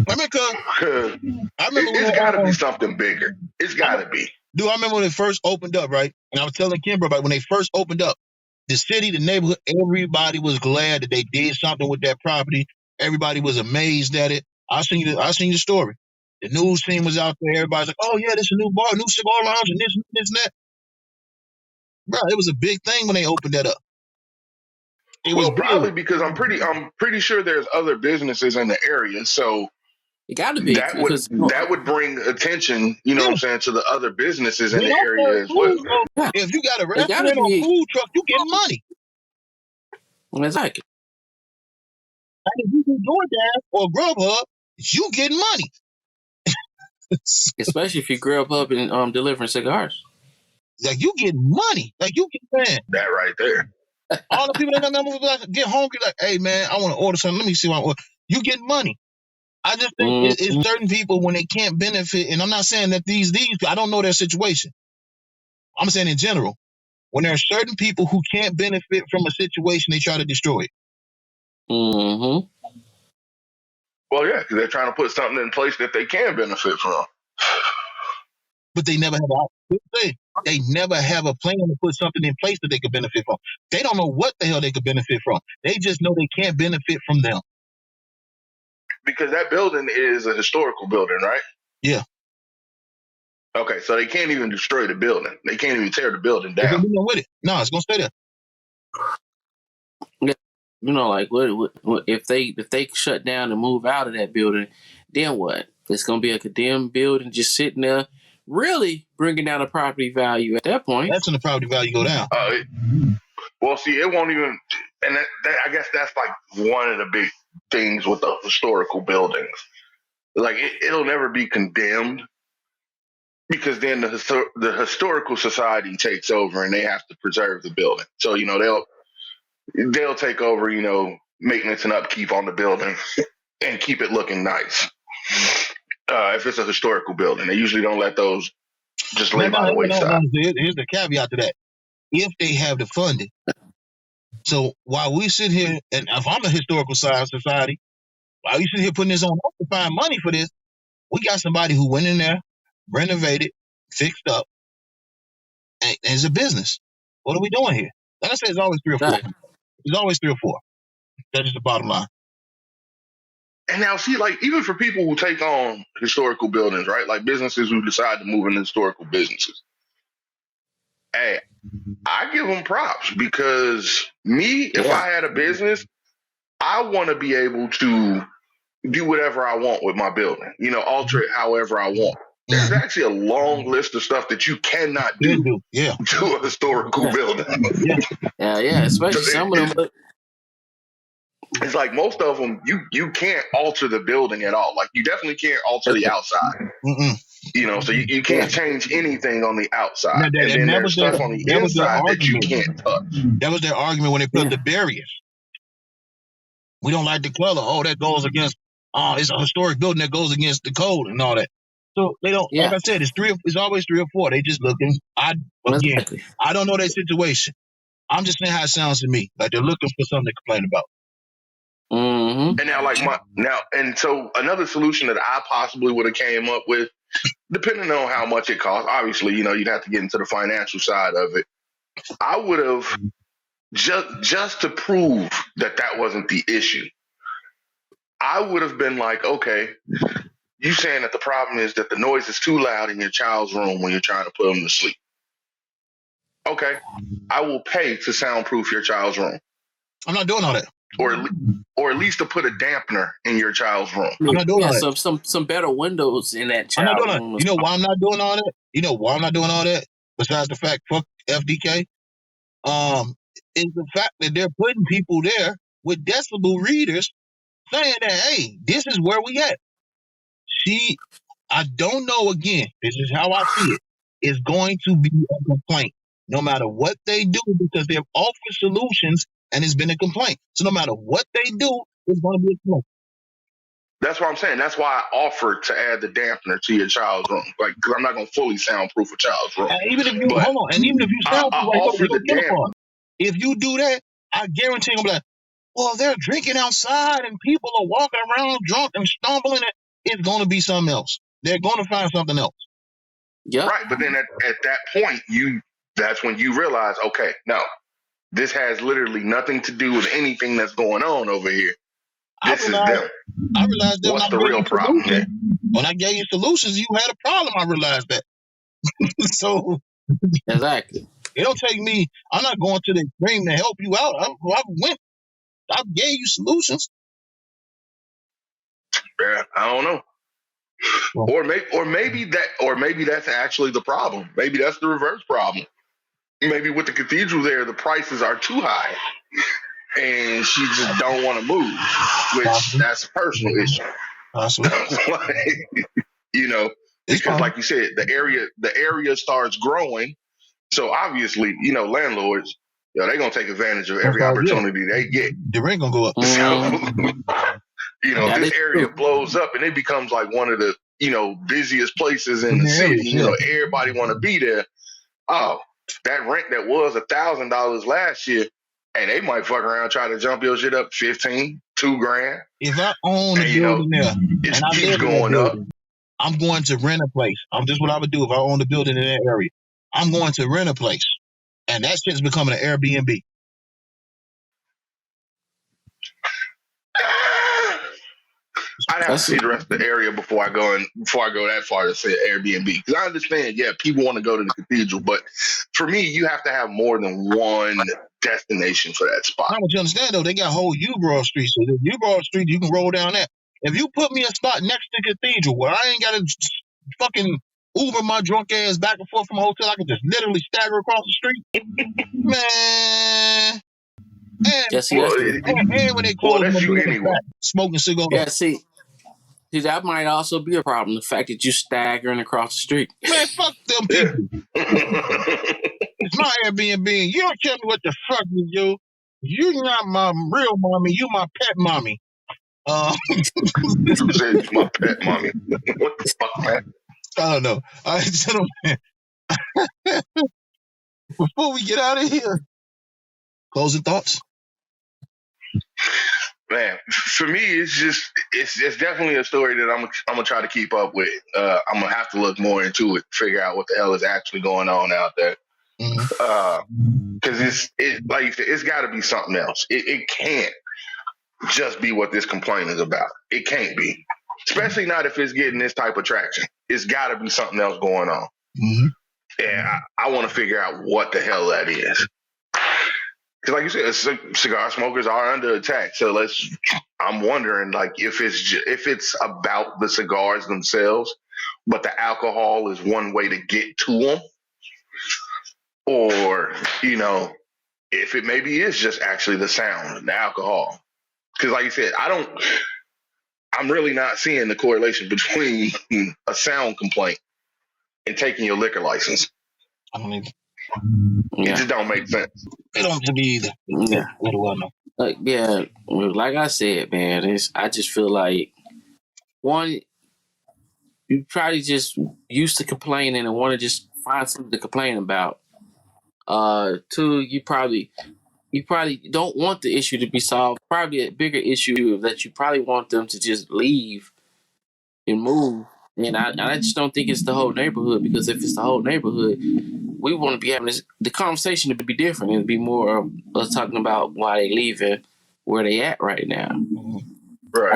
Speaker 3: cause I remember
Speaker 5: it's got to be
Speaker 3: when
Speaker 5: something bigger. It's got to be.
Speaker 3: dude, I remember when it first opened up, right? And I was telling Kimber about when they first opened up, the city, the neighborhood, everybody was glad that they did something with that property. Everybody was amazed at it. I seen the story. The news team was out there. Everybody's like, "Oh yeah, this is a new bar, new cigar lounge, and this and that." Bro, it was a big thing when they opened that up. It was
Speaker 5: probably
Speaker 3: big.
Speaker 5: because I'm pretty sure there's other businesses in the area, so
Speaker 4: it got to be because
Speaker 5: that would bring attention. You know what I'm saying, to the other businesses in
Speaker 3: They
Speaker 5: the
Speaker 3: don't serve
Speaker 5: area as well.
Speaker 3: food, so
Speaker 4: yeah,
Speaker 3: if you got a
Speaker 4: it got to
Speaker 3: restaurant or
Speaker 4: be.
Speaker 3: food truck, you getting money.
Speaker 4: Exactly.
Speaker 3: And if you do DoorDash or Grubhub, you getting money.
Speaker 4: Especially if you grew up in delivering cigars.
Speaker 3: Like you getting money. Like you get, man.
Speaker 5: That right there.
Speaker 3: All the people that remember like, get hungry, like, hey man, I want to order something. Let me see what I order. You getting money. I just think it's certain people when they can't benefit, and I'm not saying that these I don't know their situation. I'm saying in general, when there are certain people who can't benefit from a situation, they try to destroy it.
Speaker 4: Mm-hmm.
Speaker 5: Well, yeah, because they're trying to put something in place that they can benefit from.
Speaker 3: But they never have a plan to put something in place that they could benefit from. They don't know what the hell they could benefit from. They just know they can't benefit from them.
Speaker 5: Because that building is a historical building, right?
Speaker 3: Yeah.
Speaker 5: Okay, so they can't even destroy the building. They can't even tear the building down.
Speaker 3: With it. No, it's gonna stay there.
Speaker 4: Yeah. Like what if they shut down and move out of that building, then what? It's gonna be a condemned building just sitting there, really bringing down the property value at that point.
Speaker 3: That's when the property value go down.
Speaker 5: Well, see, it won't even, and that I guess that's like one of the big things with the historical buildings. Like it'll never be condemned because then the historical society takes over and they have to preserve the building. So they'll take over, maintenance and upkeep on the building and keep it looking nice. If it's a historical building, they usually don't let those just lay by the wayside.
Speaker 3: Here's the caveat to that: if they have the funding. So while we sit here, and if I'm a historical society, while we sit here putting this on to find money for this, we got somebody who went in there, renovated, fixed up, and it's a business. What are we doing here? Like I said, it's always 3 or 4. It's always 3 or 4. That's just the bottom line.
Speaker 5: And now, see, like, even for people who take on historical buildings, right? Like businesses who decide to move into historical businesses. Hey, I give them props because if I had a business, I want to be able to do whatever I want with my building, alter it however I want. There's actually a long list of stuff that you cannot do to a historical building.
Speaker 4: Yeah, especially some of them.
Speaker 5: It's like most of them, you can't alter the building at all. Like you definitely can't alter the outside. So you can't change anything on the outside. And then there's stuff on the inside that you can't touch.
Speaker 3: That was their argument when they put up the barriers. We don't like the color. Oh, that goes against. It's a historic building that goes against the code and all that. So they don't. Like
Speaker 4: Yeah,
Speaker 3: I said, it's always 3 or 4. They just looking.
Speaker 4: exactly.
Speaker 3: I don't know their situation. I'm just saying how it sounds to me. Like they're looking for something to complain about.
Speaker 4: Mm-hmm.
Speaker 5: And and so another solution that I possibly would have came up with, depending on how much it costs, obviously, you'd have to get into the financial side of it. I would have just to prove that wasn't the issue. I would have been like, okay, you saying that the problem is that the noise is too loud in your child's room when you're trying to put them to sleep. Okay, I will pay to soundproof your child's room.
Speaker 3: I'm not doing all that.
Speaker 5: Or at least to put a dampener in your child's room.
Speaker 3: I'm not doing all that.
Speaker 4: some better windows in that
Speaker 3: I'm not
Speaker 4: child
Speaker 3: doing
Speaker 4: room.
Speaker 3: that. You know why I'm not doing all that? You know why I'm not doing all that? Besides the fact, fuck FDK, is the fact that they're putting people there with decibel readers saying that, hey, this is where we at. I don't know, again, this is how I see it, is going to be a complaint no matter what they do, because they've offered solutions and it's been a complaint. So no matter what they do, it's going to be a complaint.
Speaker 5: That's what I'm saying. That's why I offered to add the dampener to your child's room. Like, because I'm not going to fully soundproof a child's room.
Speaker 3: And even if you
Speaker 5: offer the dampener.
Speaker 3: If you do that, I guarantee I'm like, well, they're drinking outside and people are walking around drunk and stumbling. It's going to be something else. They're going to find something else.
Speaker 4: Yeah.
Speaker 5: Right. But then at that point, that's when you realize, okay, no, this has literally nothing to do with anything that's going on over here. This is them.
Speaker 3: I realized that.
Speaker 5: What's the real problem there?
Speaker 3: When I gave you solutions, you had a problem. I realized that. So
Speaker 4: exactly.
Speaker 3: It don't take me. I'm not going to the extreme to help you out. I gave you solutions.
Speaker 5: Yeah, I don't know. Or maybe that's actually the problem. Maybe that's the reverse problem. Maybe with the cathedral there, the prices are too high, and she just don't want to move. Which that's a personal issue.
Speaker 3: Possibly.
Speaker 5: Because like you said, the area starts growing. So obviously, landlords, they're gonna take advantage of every opportunity they get.
Speaker 3: The rent gonna go up.
Speaker 5: So, this area blows up and it becomes like one of the busiest places in the city. Everybody want to be there. Oh, that rent that was $1,000 last year, and they might fuck around try to jump your shit up $15,000, $2,000.
Speaker 3: If I own a building there
Speaker 5: it keeps going up,
Speaker 3: I'm going to rent a place. This is what I would do if I owned a building in that area. I'm going to rent a place, and that shit's becoming an Airbnb.
Speaker 5: I'd have to see the rest of the area before I go that far to say Airbnb. Because I understand, people want to go to the cathedral, but for me, you have to have more than one destination for that spot.
Speaker 3: Now, what you understand though, they got whole U-Broad Street, so the U-Broad Street you can roll down that. If you put me a spot next to the cathedral where I ain't got to fucking Uber my drunk ass back and forth from a hotel, I can just literally stagger across the street, man. And when they close,
Speaker 5: that's you anyway.
Speaker 3: Smoking cigars.
Speaker 4: Yeah, see, that might also be a problem. The fact that you staggering across the street.
Speaker 3: Man, fuck them people. It's my Airbnb. You don't tell me what the fuck you do. You're not my real mommy. You my pet mommy.
Speaker 5: You said you're my pet mommy. What the fuck, man?
Speaker 3: I don't know. All right, gentlemen. Before we get out of here, closing thoughts.
Speaker 5: Man, for me, it's definitely a story that I'm gonna try to keep up with. I'm gonna have to look more into it, figure out what the hell is actually going on out there. Because it like you said, it's got to be something else. It can't just be what this complaint is about. It can't be, especially not if it's getting this type of traction. It's got to be something else going on. And I want to figure out what the hell that is. Because like you said, cigar smokers are under attack. So I'm wondering, like, if it's about the cigars themselves, but the alcohol is one way to get to them, or if it maybe is just actually the sound and the alcohol. Because like you said, I'm really not seeing the correlation between a sound complaint and taking your liquor license.
Speaker 3: I don't either.
Speaker 5: It
Speaker 4: Yeah.
Speaker 5: just don't make sense.
Speaker 3: It don't to be either.
Speaker 4: Yeah.
Speaker 3: What do I know?
Speaker 4: Like I said, man, I just feel like one, you probably just used to complaining and want to just find something to complain about. Two, you probably don't want the issue to be solved. Probably a bigger issue that you probably want them to just leave and move. And I just don't think it's the whole neighborhood, because if it's the whole neighborhood, we want to be having the conversation to be different and be more of us talking about why they leaving, where they at right now.
Speaker 5: Right.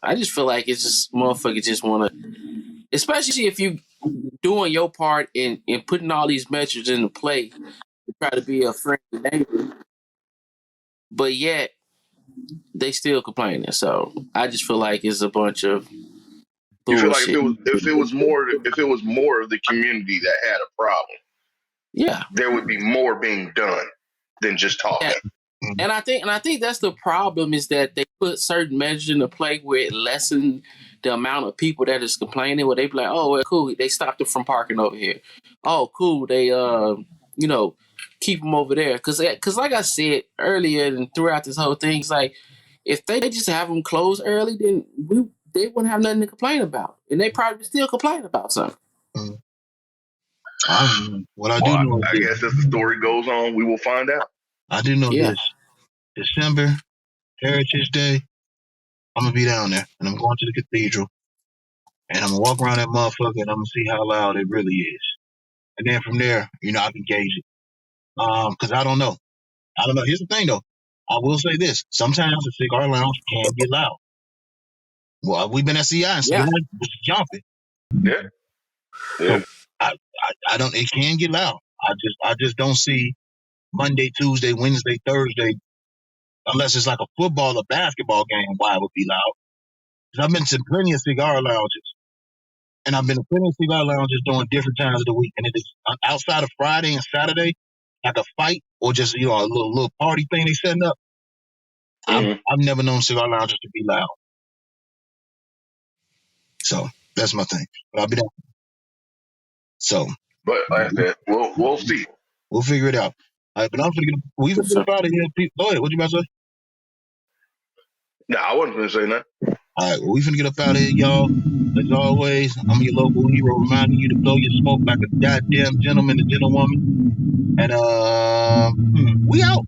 Speaker 4: I just feel like it's just motherfuckers just want to, especially if you doing your part in putting all these measures into play to try to be a friendly neighbor, but yet they still complaining. So I just feel like it's a bunch of
Speaker 5: You feel like
Speaker 4: bullshit.
Speaker 5: if it was more of the community that had a problem,
Speaker 4: Yeah.
Speaker 5: there would be more being done than just talking.
Speaker 4: And I think that's the problem, is that they put certain measures into play where it lessen the amount of people that is complaining. Where they be like, oh, well, cool, they stopped them from parking over here. Oh, cool, they keep them over there. Because like I said earlier and throughout this whole thing, it's like if they just have them closed early, then they wouldn't have nothing to complain about, and they probably still complain about something.
Speaker 3: What I do know is
Speaker 5: I guess as the story goes on, we will find out.
Speaker 3: I do know this. December, Heritage Day, I'm gonna be down there, and I'm going to the cathedral, and I'm gonna walk around that motherfucker, and I'm gonna see how loud it really is, and then from there, I can gauge it. Because I don't know. Here's the thing, though. I will say this: sometimes the cigar lounge can get loud. Well, we've been at CI and CI was jumping.
Speaker 5: Yeah.
Speaker 3: So I don't. It can get loud. I just don't see Monday, Tuesday, Wednesday, Thursday, unless it's like a football or basketball game, why it would be loud. Because I've been to plenty of cigar lounges, and I've been to plenty of cigar lounges during different times of the week, and it is outside of Friday and Saturday, like a fight or just a little party thing they setting up. I've never known cigar lounges to be loud. So that's my thing. But I'll be down. So,
Speaker 5: but like I said, we'll see.
Speaker 3: We'll figure it out. All right, but I'm gonna get up out of here. Go ahead. What you about to say?
Speaker 5: No, I wasn't gonna say nothing.
Speaker 3: All right, well, we finna get up out of here, y'all. As always, I'm your local hero, reminding you to blow your smoke like a goddamn gentleman and gentlewoman. And we out.